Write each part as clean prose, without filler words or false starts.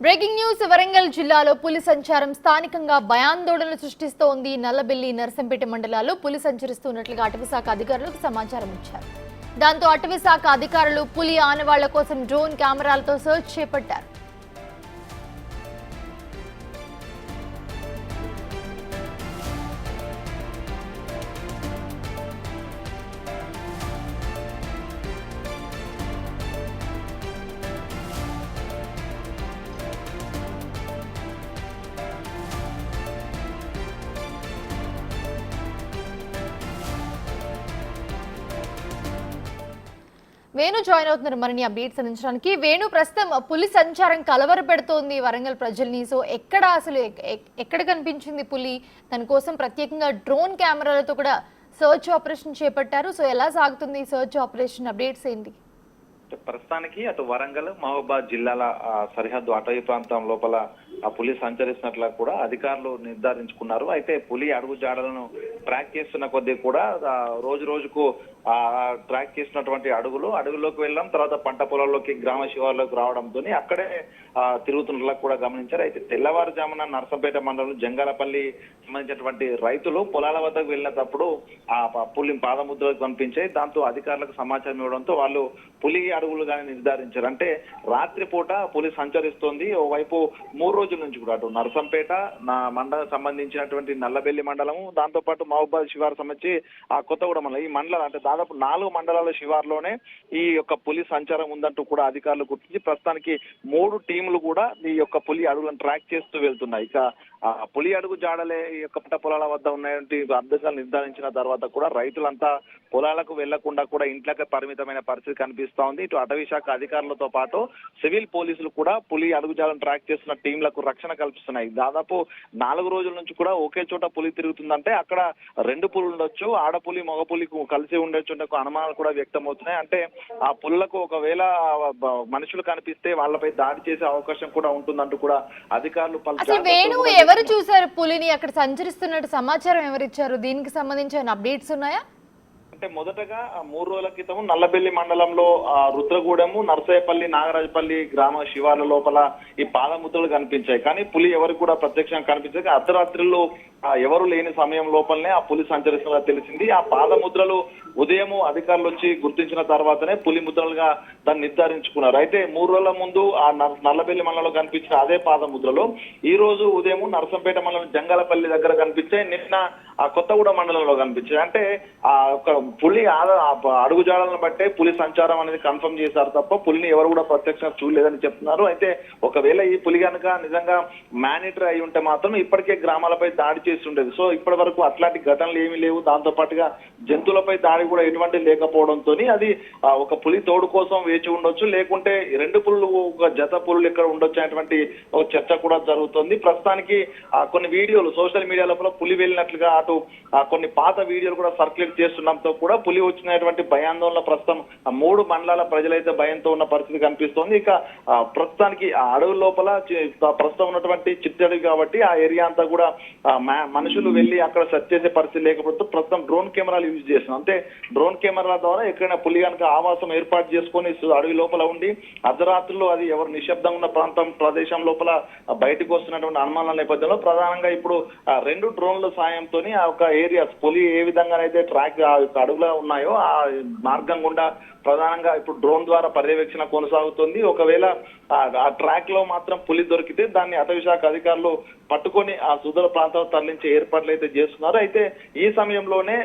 Breaking news Warangal జిల్లాలో పులి సంచారం స్థానికంగా భయాందోళనలు సృష్టిస్తోంది. నల్లబెల్లి నర్సంపేట మండలాల్లో పులి సంచరిస్తున్నట్లుగా అటవీశాఖ అధికారులకు సమాచారం ఇచ్చారు. దాంతో అటవీశాఖ అధికారులు పులి ఆనవాళ్ల కోసం డ్రోన్ కెమెరాలతో సెర్చ్ చేపట్టారు. వేణు జాయిన్ అవుతున్నారు మరిన్ని అప్డేట్స్ అందించడానికి. వేణు, ప్రస్తుతం పులి సంచారం కలవర పెడుతోంది వరంగల్ ప్రజల్ని. సో ఎక్కడ కనిపించింది పులి? దాని కోసం ప్రత్యేకంగా డ్రోన్ కెమెరాలతో కూడా సర్చ్ ఆపరేషన్ చేపట్టారు. సో ఎలా సాగుతుంది సర్చ్ ఆపరేషన్? అప్డేట్స్ ఏంటి? ప్రస్తుతానికి అటు వరంగల్ మహబూబాద్ జిల్లాల సరిహద్దు అటవీ ప్రాంతం లోపల ఆ పులి సంచరిస్తున్నట్లు కూడా అధికారులు నిర్ధారించుకున్నారు. అయితే పులి అడుగు జాడలను ట్రాక్ చేస్తున్న కొద్దీ కూడా రోజు రోజుకు ట్రాక్ చేసినటువంటి అడుగులోకి వెళ్ళడం, తర్వాత పంట పొలాల్లోకి గ్రామ శివార్లోకి రావడంతో అక్కడే తిరుగుతున్నట్లు కూడా గమనించారు. అయితే తెల్లవారుజామున నర్సంపేట మండలం జంగాలపల్లి సంబంధించినటువంటి రైతులు పొలాల వద్దకు వెళ్ళినప్పుడు ఆ పులి పాదముద్రలు కనిపించాయి. దాంతో అధికారులకు సమాచారం ఇవ్వడంతో వాళ్ళు పులి అడుగులుగానే నిర్ధారించారు. అంటే రాత్రిపూట పులి సంచరిస్తోంది. ఓవైపు 3 రోజుల నుంచి కూడా అటు నర్సంపేట మండలం సంబంధించినటువంటి నల్లబెల్లి మండలము, దాంతో పాటు మహబూబాద్ శివారు సంబంధించి ఆ కొత్తగూడ మండలం, ఈ మండలం అంటే దాదాపు 4 మండలాల శివార్లోనే ఈ యొక్క పులి సంచారం ఉందంటూ కూడా అధికారులు గుర్తించి ప్రస్తుతానికి 3 టీములు కూడా ఈ యొక్క పులి అడుగులను ట్రాక్ చేస్తూ వెళ్తున్నాయి. ఇక పులి అడుగు జాడలే ఈ యొక్క పంట పొలాల వద్ద ఉన్నాయంటే అధికారులు నిర్ధారించిన తర్వాత కూడా రైతులంతా పొలాలకు వెళ్లకుండా కూడా ఇంట్లోకి పరిమితమైన పరిస్థితి కనిపిస్తా ఉంది. ఇటు అటవీ శాఖ అధికారులతో పాటు సివిల్ పోలీసులు కూడా పులి అడుగుజాలను ట్రాక్ చేస్తున్న టీంలకు రక్షణ కల్పిస్తున్నాయి. దాదాపు 4 రోజుల నుంచి కూడా ఒకే చోట పులి తిరుగుతుందంటే అక్కడ 2 పులులు ఉండొచ్చు, ఆడపులి మగపులి కలిసి ఉండొచ్చు అనుమానాలు కూడా వ్యక్తమవుతున్నాయి. అంటే ఆ పులులకు ఒకవేళ మనుషులు కనిపిస్తే వాళ్ళపై దాడి చేసే అవకాశం కూడా ఉంటుందంటూ కూడా అధికారులు ఎవరు చూసారు పులిని? అక్కడ సంచరిస్తున్నట్టు సమాచారం ఎవరిచ్చారు? దీనికి సంబంధించిన అప్డేట్స్ ఉన్నాయా? అంటే మొదటగా 3 రోజుల క్రితం నల్లబెల్లి మండలంలో రుద్రగూడెము, నర్సయ్యపల్లి, నాగరాజపల్లి గ్రామ శివార్ల లోపల ఈ పాదముద్రలు కనిపించాయి. కానీ పులి ఎవరికి కూడా ప్రత్యక్షంగా కనిపించాయి. అర్ధరాత్రుల్లో ఎవరు లేని సమయం లోపలనే ఆ పులి సంచరిస్తున్నట్టు తెలిసింది. ఆ పాదముద్రలు ఉదయం అధికారులు వచ్చి గుర్తించిన తర్వాతనే పులి ముద్రలుగా దాన్ని నిర్ధారించుకున్నారు. అయితే 3 రోజుల ముందు ఆ నల్లబెల్లి మండలంలో కనిపించిన అదే పాదముద్రలు ఈ రోజు ఉదయం నర్సంపేట మండలం జంగాలపల్లి దగ్గర కనిపించాయి. నిన్న ఆ కొత్తగూడ మండలంలో కనిపించాయి. అంటే ఆ ఒక పులి అడుగుజాడలను బట్టే పులి సంచారం అనేది కన్ఫర్మ్ చేశారు తప్ప పులిని ఎవరు కూడా ప్రత్యక్షంగా చూడలేదని చెప్తున్నారు. అయితే ఒకవేళ ఈ పులి కనుక నిజంగా మానిటర్ అయి ఉంటే మాత్రం ఇప్పటికే గ్రామాలపై దాడి చేసి ఉండేది. సో ఇప్పటి వరకు అట్లాంటి ఘటనలు ఏమీ లేవు. దాంతో పాటుగా జంతువులపై దాడి కూడా ఎటువంటి లేకపోవడంతో అది ఒక పులి తోడు కోసం వేచి ఉండొచ్చు, లేకుంటే 2 పులులు ఒక జత పులులు ఇక్కడ ఉండొచ్చు అనేటువంటి ఒక చర్చ కూడా జరుగుతుంది. ప్రస్తుతానికి కొన్ని వీడియోలు సోషల్ మీడియా లోపల పులి వెళ్ళినట్లుగా అటు కొన్ని పాత వీడియోలు కూడా సర్క్యులేట్ చేస్తుండడంతో కూడా పులి వచ్చినటువంటి భయాందోళన ప్రస్తుతం 3 మండలాల ప్రజలైతే భయంతో ఉన్న పరిస్థితి కనిపిస్తోంది. ఇక ప్రస్తుతానికి ఆ అడవి లోపల ప్రస్తుతం ఉన్నటువంటి చిట్టడి కాబట్టి ఆ ఏరియా అంతా కూడా మనుషులు వెళ్ళి అక్కడ సెర్చ్ చేసే పరిస్థితి లేకపోతే ప్రస్తుతం డ్రోన్ కెమెరాలు యూజ్ చేస్తున్నాం. అంటే డ్రోన్ కెమెరా ద్వారా ఎక్కడైనా పులి కనుక ఆవాసం ఏర్పాటు చేసుకొని అడవి లోపల ఉండి అర్ధరాత్రుల్లో అది ఎవరు నిశ్శబ్దంగా ఉన్న ప్రదేశం లోపల బయటకు వస్తున్నటువంటి అనుమానాల నేపథ్యంలో ప్రధానంగా ఇప్పుడు 2 డ్రోన్ల సాయంతో ఆ ఒక ఏరియాస్ పులి ఏ విధంగానైతే ట్రాక్ అడుగులో ఉన్నాయో ఆ మార్గం గుండా ప్రధానంగా ఇప్పుడు డ్రోన్ ద్వారా పర్యవేక్షణ కొనసాగుతుంది. ఒకవేళ ఆ ట్రాక్ లో మాత్రం పులి దొరికితే దాన్ని అటవీ శాఖ అధికారులు పట్టుకొని ఆ సుదూర ప్రాంతాలు తరలించే ఏర్పాట్లు అయితే చేస్తున్నారు. అయితే ఈ సమయంలోనే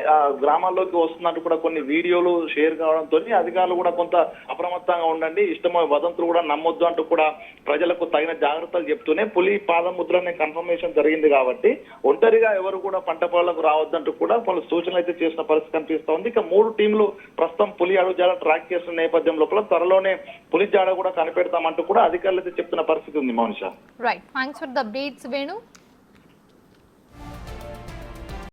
గ్రామాల్లోకి వస్తున్నట్టు కూడా కొన్ని వీడియోలు షేర్ కావడంతో అధికారులు కూడా కొంత అప్రమత్తంగా ఉండండి, ఇష్టమైన వదంతులు కూడా నమ్మొద్దు అంటూ కూడా ప్రజలకు తగిన జాగ్రత్తలు చెప్తూనే పులి పాదముద్రనే కన్ఫర్మేషన్ జరిగింది కాబట్టి ఒంటరిగా ఎవరు కూడా పంట పొలాలకు రావద్దంటూ కూడా కొన్ని సూచనలు అయితే చేసిన పరిస్థితి కనిపిస్తోంది. ఇక 3 టీంలు ప్రస్తుతం పులి అడుగుజాడ ట్రాక్ చేస్తున్న నేపథ్యం లోపల త్వరలోనే పులి జాడ కూడా కనిపెడతామంటూ కూడా అధికారులు అయితే చెప్తున్న పరిస్థితి ఉంది. Mounisha. Right, thanks for the updates Venu.